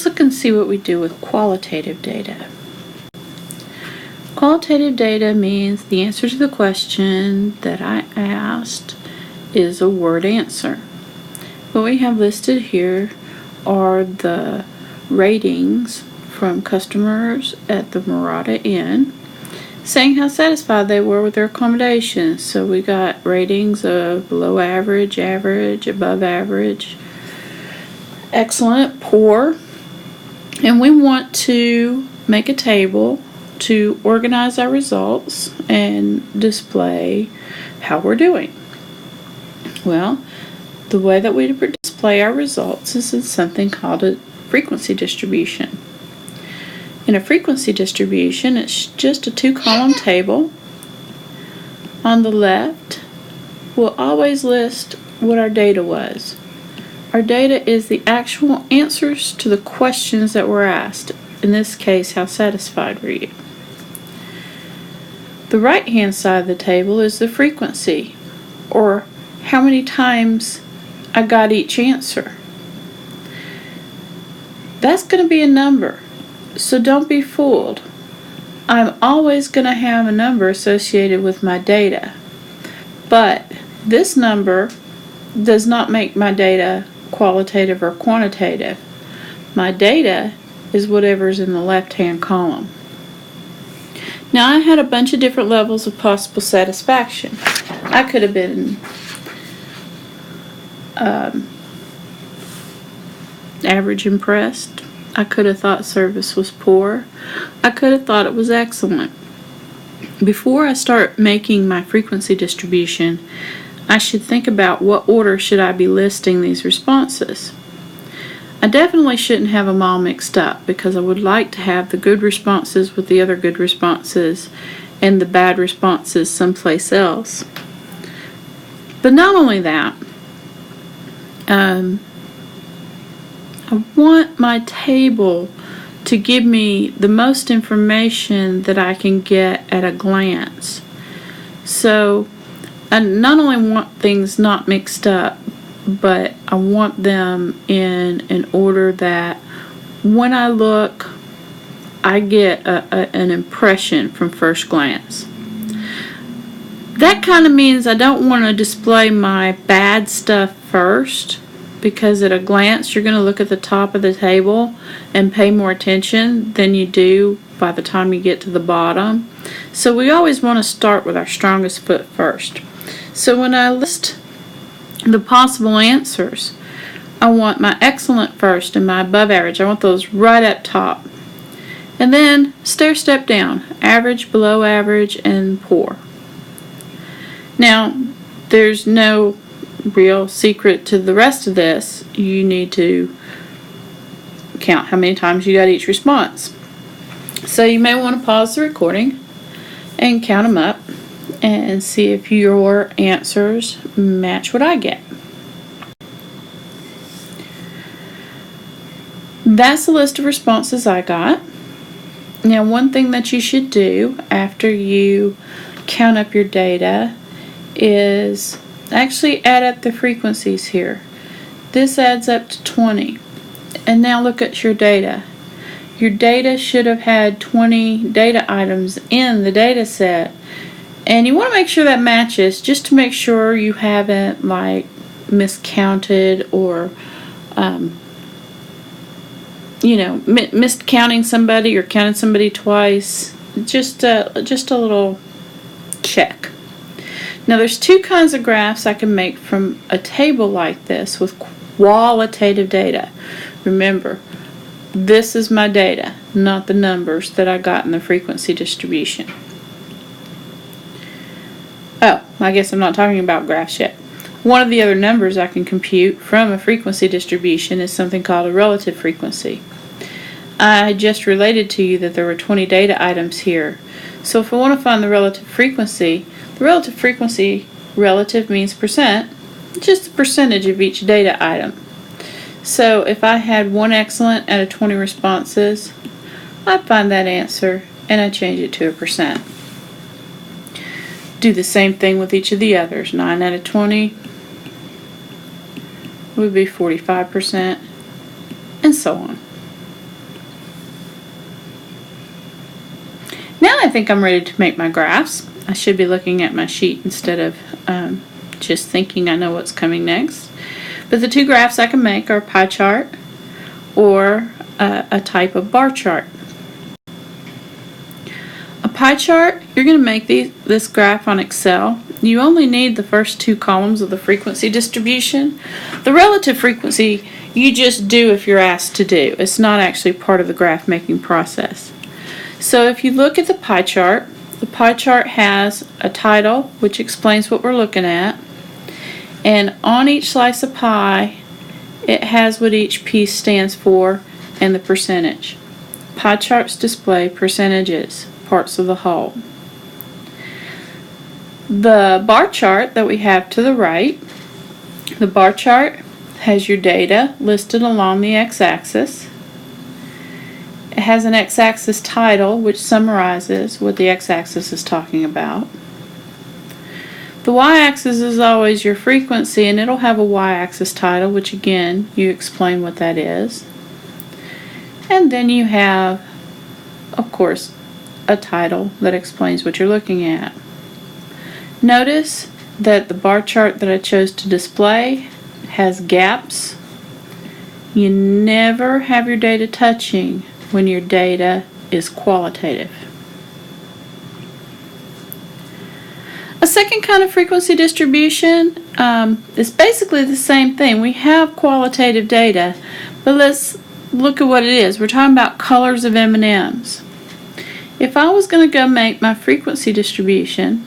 let's look and see what we do with qualitative data. Qualitative data means the answer to the question that I asked is a word answer. What we have listed here are the ratings from customers at the Murata Inn, saying how satisfied they were with their accommodations. So we got ratings of below average, average, above average, excellent, poor. And we want to make a table to organize our results and display how we're doing. Well, the way that we display our results is in something called a frequency distribution. In a frequency distribution, it's just a 2-column table. On the left, we'll always list what our data was. Our data is the actual answers to the questions that were asked. In this case, how satisfied were you? The right-hand side of the table is the frequency, or how many times I got each answer. That's going to be a number, so don't be fooled. I'm always going to have a number associated with my data, but this number does not make my data qualitative or quantitative. My data is whatever's in the left-hand column. Now, I had a bunch of different levels of possible satisfaction. I could have been average impressed. I could have thought service was poor. I could have thought it was excellent. Before I start making my frequency distribution, I should think about what order should I be listing these responses. I definitely shouldn't have them all mixed up, because I would like to have the good responses with the other good responses and the bad responses someplace else. But not only that, I want my table to give me the most information that I can get at a glance. So I not only want things not mixed up, but I want them in an order that when I look, I get an impression from first glance. That kind of means I don't want to display my bad stuff first, because at a glance you're going to look at the top of the table and pay more attention than you do by the time you get to the bottom. So we always want to start with our strongest foot first. So when I list the possible answers, I want my excellent first and my above average. I want those right up top. And then step down, average, below average, and poor. Now, there's no real secret to the rest of this. You need to count how many times you got each response. So you may want to pause the recording and count them up and see if your answers match what I get. That's the list of responses I got. Now, one thing that you should do after you count up your data is actually add up the frequencies here. This adds up to 20. And now look at your data. Your data should have had 20 data items in the data set. And you want to make sure that matches, just to make sure you haven't miscounted or miscounting somebody or counted somebody twice. Just a little check. Now, there's two kinds of graphs I can make from a table like this with qualitative data. Remember, this is my data, not the numbers that I got in the frequency distribution. Oh, I guess I'm not talking about graphs yet. One of the other numbers I can compute from a frequency distribution is something called a relative frequency. I just related to you that there were 20 data items here. So if I want to find the relative frequency, relative means percent, just the percentage of each data item. So if I had one excellent out of 20 responses, I'd find that answer and I'd change it to a percent. Do the same thing with each of the others. 9 out of 20 would be 45%, and so on. I think I'm ready to make my graphs. I should be looking at my sheet instead of just thinking I know what's coming next. But the two graphs I can make are a pie chart or a type of bar chart. A pie chart, you're going to make this graph on Excel. You only need the first two columns of the frequency distribution. The relative frequency you just do if you're asked to do. It's not actually part of the graph making process. So if you look at the pie chart has a title which explains what we're looking at, and on each slice of pie it has what each piece stands for and the percentage. Pie charts display percentages, parts of the whole. The bar chart that we have to the right, the bar chart has your data listed along the x-axis. It has an x-axis title which summarizes what the x-axis is talking about. The y-axis is always your frequency, and it'll have a y-axis title, which again, you explain what that is. And then you have, of course, a title that explains what you're looking at. Notice that the bar chart that I chose to display has gaps. You never have your data touching when your data is qualitative. A second kind of frequency distribution is basically the same thing. We have qualitative data, but let's look at what it is. We're talking about colors of M&Ms. If I was going to go make my frequency distribution,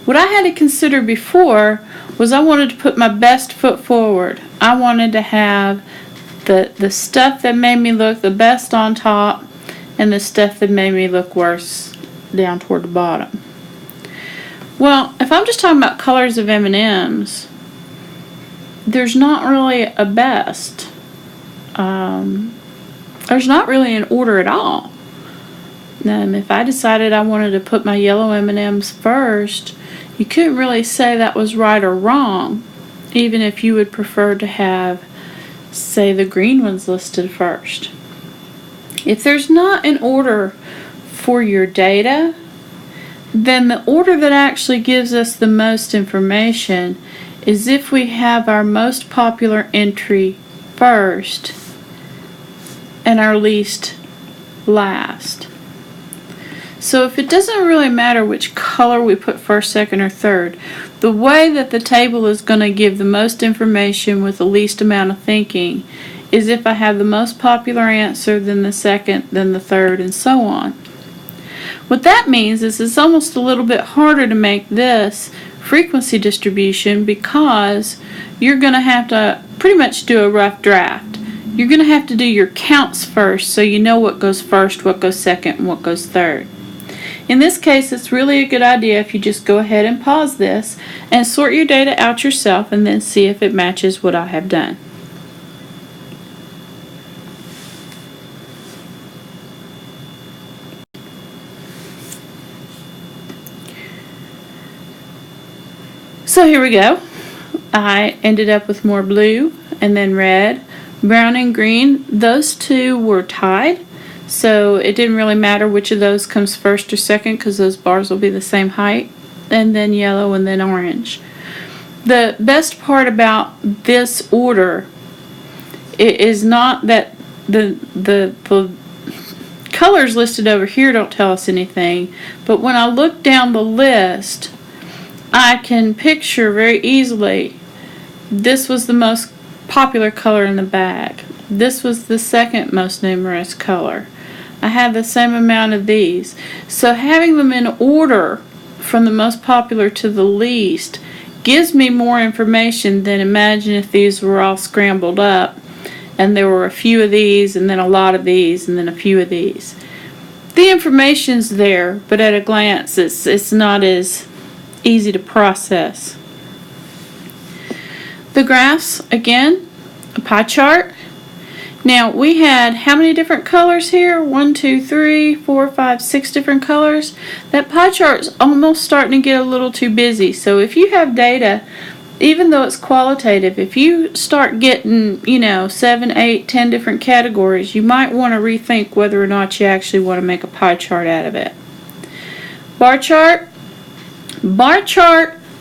what I had to consider before was I wanted to put my best foot forward. I wanted to have the stuff that made me look the best on top and the stuff that made me look worse down toward the bottom. Well, if I'm just talking about colors of M&Ms, there's not really a best. There's not really an order at all. If I decided I wanted to put my yellow M&Ms first, you couldn't really say that was right or wrong, even if you would prefer to have, say, the green ones listed first. If there's not an order for your data, then the order that actually gives us the most information is if we have our most popular entry first and our least last. So if it doesn't really matter which color we put first, second, or third, the way that the table is going to give the most information with the least amount of thinking is if I have the most popular answer, then the second, then the third, and so on. What that means is it's almost a little bit harder to make this frequency distribution because you're going to have to pretty much do a rough draft. You're going to have to do your counts first so you know what goes first, what goes second, and what goes third. In this case, it's really a good idea if you just go ahead and pause this and sort your data out yourself and then see if it matches what I have done. So here we go. I ended up with more blue and then red, brown and green. Those two were tied. So it didn't really matter which of those comes first or second because those bars will be the same height, and then yellow and then orange. The best part about this order is not that the colors listed over here don't tell us anything, but when I look down the list, I can picture very easily this was the most popular color in the bag. This was the second most numerous color. I have the same amount of these. So having them in order from the most popular to the least gives me more information than imagine if these were all scrambled up and there were a few of these and then a lot of these and then a few of these. The information's there, but at a glance it's not as easy to process. The graphs, again, a pie chart. Now we had how many different colors here? 1, 2, 3, 4, 5, 6 different colors. That pie chart's almost starting to get a little too busy. So if you have data even though it's qualitative, if you start getting, 7, 8, 10 different categories, you might want to rethink whether or not you actually want to make a pie chart out of it. Bar chart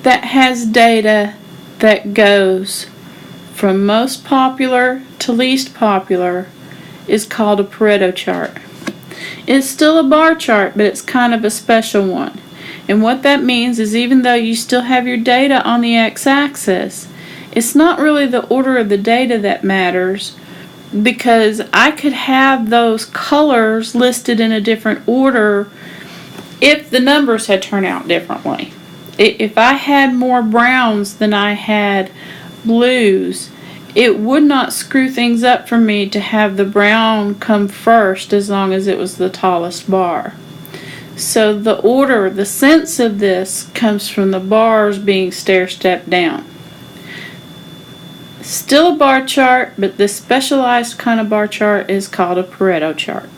that has data that goes from most popular to least popular is called a Pareto chart. It's still a bar chart, but it's kind of a special one. And what that means is even though you still have your data on the x-axis, it's not really the order of the data that matters, because I could have those colors listed in a different order if the numbers had turned out differently. If I had more browns than I had blues, it would not screw things up for me to have the brown come first as long as it was the tallest bar. So the order, the sense of this comes from the bars being stair-step down. Still a bar chart, but this specialized kind of bar chart is called a Pareto chart.